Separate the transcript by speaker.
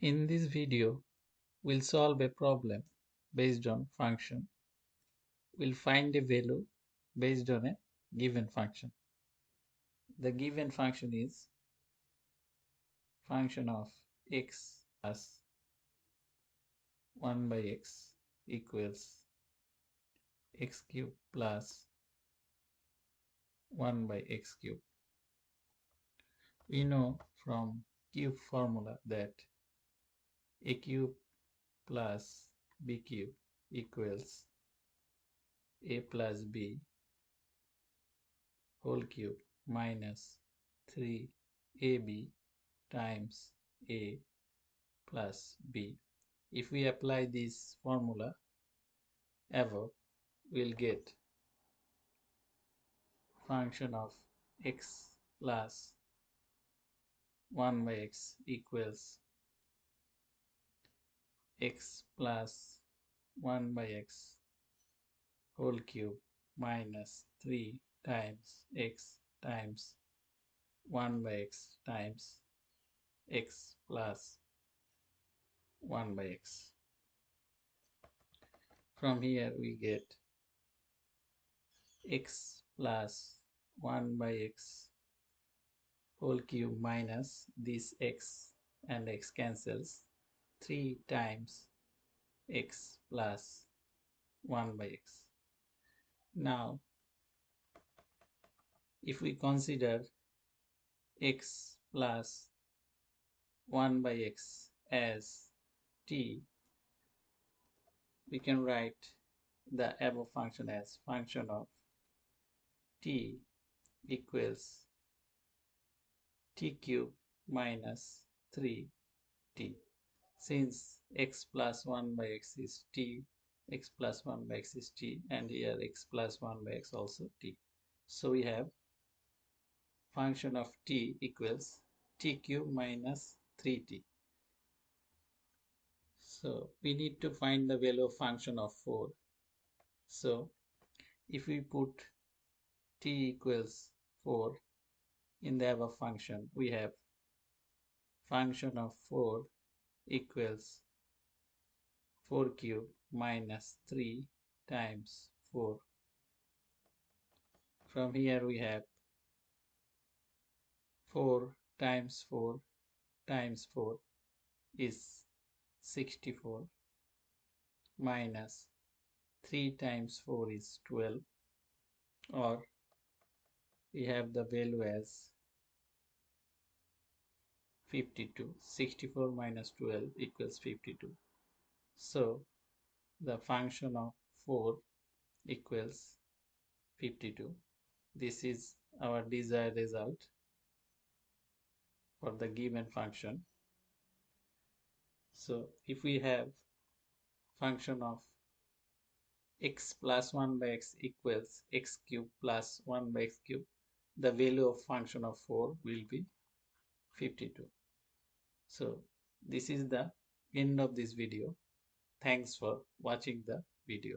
Speaker 1: In this video, we'll solve a problem based on function. We'll find a value based on a given function. The given function is function of x plus 1 by x equals x cube plus 1 by x cube. We know from cube formula that a cube plus b cube equals a plus b whole cube minus 3ab times a plus b. If we apply this formula above, we'll get function of x plus 1 by x equals x plus 1 by x whole cube minus 3 times x times 1 by x times x plus 1 by x. From here we get x plus 1 by x whole cube minus this x and x cancels, 3 times x plus 1 by x. Now if we consider x plus 1 by x as t, we can write the above function as function of t equals t cube minus 3t. Since x plus 1 by x is t, x plus 1 by x is t, and here x plus 1 by x also t. So we have function of t equals t cube minus 3t. So we need to find the value of function of 4. So if we put t equals 4 in the above function, we have function of 4 equals 4 cube minus 3 times 4. From here we have 4 times 4 times 4 is 64 minus 3 times 4 is 12, or we have the value as 52. 64 minus 12 equals 52. So the function of 4 equals 52. This is our desired result for the given function. So if we have function of x plus 1 by x equals x cube plus 1 by x cube, the value of function of 4 will be 52. So this is the end of this video. Thanks for watching the video.